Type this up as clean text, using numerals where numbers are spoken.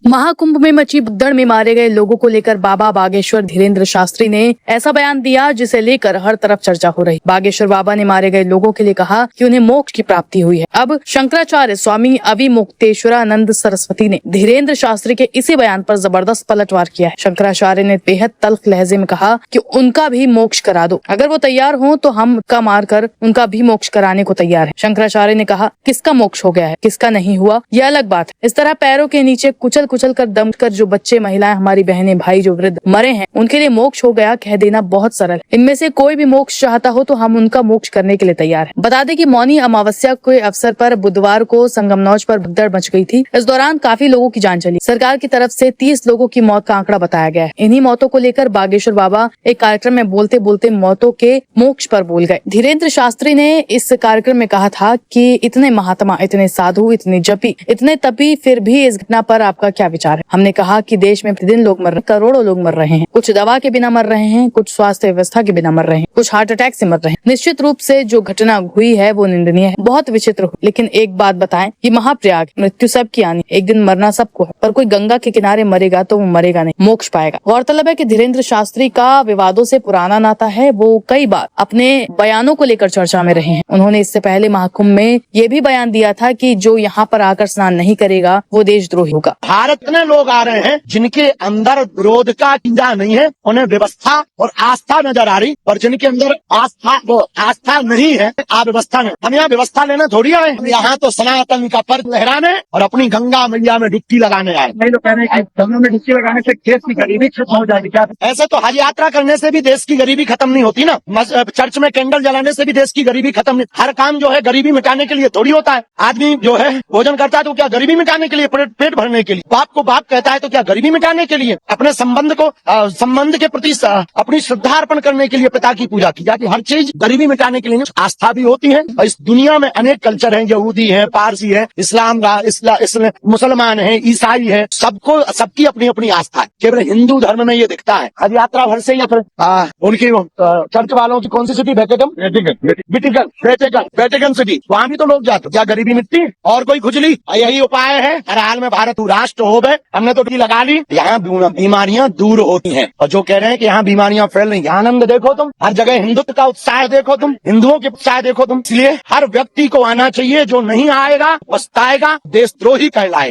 महाकुंभ में मची भगदड़ में मारे गए लोगों को लेकर बाबा बागेश्वर धीरेन्द्र शास्त्री ने ऐसा बयान दिया जिसे लेकर हर तरफ चर्चा हो रही। बागेश्वर बाबा ने मारे गए लोगों के लिए कहा कि उन्हें मोक्ष की प्राप्ति हुई है। अब शंकराचार्य स्वामी अविमुक्तेश्वरानंद सरस्वती ने धीरेन्द्र शास्त्री के इसी बयान पर जबरदस्त पलटवार किया है। शंकराचार्य ने बेहद तल्ख लहजे में कहा कि उनका भी मोक्ष करा दो, अगर वो तैयार हो तो हम का मारकर उनका भी मोक्ष कराने को तैयार है। शंकराचार्य ने कहा, किसका मोक्ष हो गया है, किसका नहीं हुआ, यह अलग बात है। इस तरह पैरों के नीचे कुचल कर दम कर जो बच्चे, महिलाएं, हमारी बहनें, भाई जो वृद्ध मरे हैं उनके लिए मोक्ष हो गया कह देना बहुत सरल। इनमें से कोई भी मोक्ष चाहता हो तो हम उनका मोक्ष करने के लिए तैयार हैं। बता दें कि मौनी अमावस्या के अवसर पर बुधवार को संगमनौज पर भगदड़ मच गई थी। इस दौरान काफी लोगों की जान चली। सरकार की तरफ से 30 लोगों की मौत का आंकड़ा बताया गया है। इन्हीं मौतों को लेकर बागेश्वर बाबा एक कार्यक्रम में बोलते बोलते मौतों के मोक्ष पर बोल गए। धीरेन्द्र शास्त्री ने इस कार्यक्रम में कहा था कि इतने महात्मा, इतने साधु, इतने जपी, इतने तपी, फिर भी इस घटना पर आपका क्या विचार है। हमने कहा कि देश में प्रतिदिन लोग मर रहे हैं, करोड़ों लोग मर रहे हैं। कुछ दवा के बिना मर रहे हैं, कुछ स्वास्थ्य व्यवस्था के बिना मर रहे हैं, कुछ हार्ट अटैक से मर रहे हैं। निश्चित रूप से जो घटना हुई है वो निंदनीय है, बहुत विचित्र हुई। लेकिन एक बात बताएं, ये महाप्रयाग, मृत्यु सबकी आनी, एक दिन मरना सबको है, पर कोई गंगा के किनारे मरेगा तो वो मरेगा नहीं, मोक्ष पाएगा। गौरतलब है कि धीरेन्द्र शास्त्री का विवादों से पुराना नाता है। वो कई बार अपने बयानों को लेकर चर्चा में रहे हैं। उन्होंने इससे पहले महाकुंभ में ये भी बयान दिया था कि जो यहाँ पर आकर स्नान नहीं करेगा वो देशद्रोही होगा। भारत में लोग आ रहे हैं जिनके अंदर विरोध का कीड़ा नहीं है, उन्हें व्यवस्था और आस्था नजर आ रही, और जिनके अंदर आस्था नहीं है, अव्यवस्था में। हम यहाँ व्यवस्था लेने थोड़ी आए, हम यहाँ तो सनातन का पर्च लहराने और अपनी गंगा मैया में डुबकी लगाने आए। नहीं तो कह रहे हैं कि गंगा में डुबकी लगाने से देश की गरीबी खत्म हो जाएगी क्या? ऐसे तो हज यात्रा करने से भी देश की गरीबी खत्म नहीं होती ना। चर्च में कैंडल जलाने से भी देश की गरीबी खत्म नहीं। हर काम जो है गरीबी मिटाने के लिए थोड़ी होता है। आदमी जो है भोजन करता है तो क्या गरीबी मिटाने के लिए, पेट भरने के लिए। बाप को बाप कहता है तो क्या गरीबी मिटाने के लिए। अपने संबंध के प्रति अपनी श्रद्धा अर्पण करने के लिए पिता की पूजा की जाती है। हर चीज गरीबी मिटाने के लिए। आस्था भी होती है, और इस दुनिया में अनेक कल्चर हैं, यहूदी है, पारसी है, इस्लाम मुसलमान है, ईसाई है, सबकी अपनी अपनी आस्था है। केवल हिंदू धर्म में ये दिखता है। हज यात्रा भर से या फिर उनकी चर्च वालों की कौन सी सिटी, वेटिकन सिटी, वहाँ भी तो लोग जाते। क्या गरीबी मिटती है? और कोई खुजली? यही उपाय है। हर हाल में भारत राष्ट्र हो गए, हमने तो टी लगा ली। यहाँ बीमारियां दूर होती हैं। और जो कह रहे हैं कि यहाँ बीमारियां फैल रही, यहाँ आनंद देखो तुम, हर जगह हिंदुत्व का उत्साह देखो तुम, हिंदुओं के उत्साह देखो तुम। इसलिए हर व्यक्ति को आना चाहिए, जो नहीं आएगा पछताएगा, देशद्रोही कहलाएगा।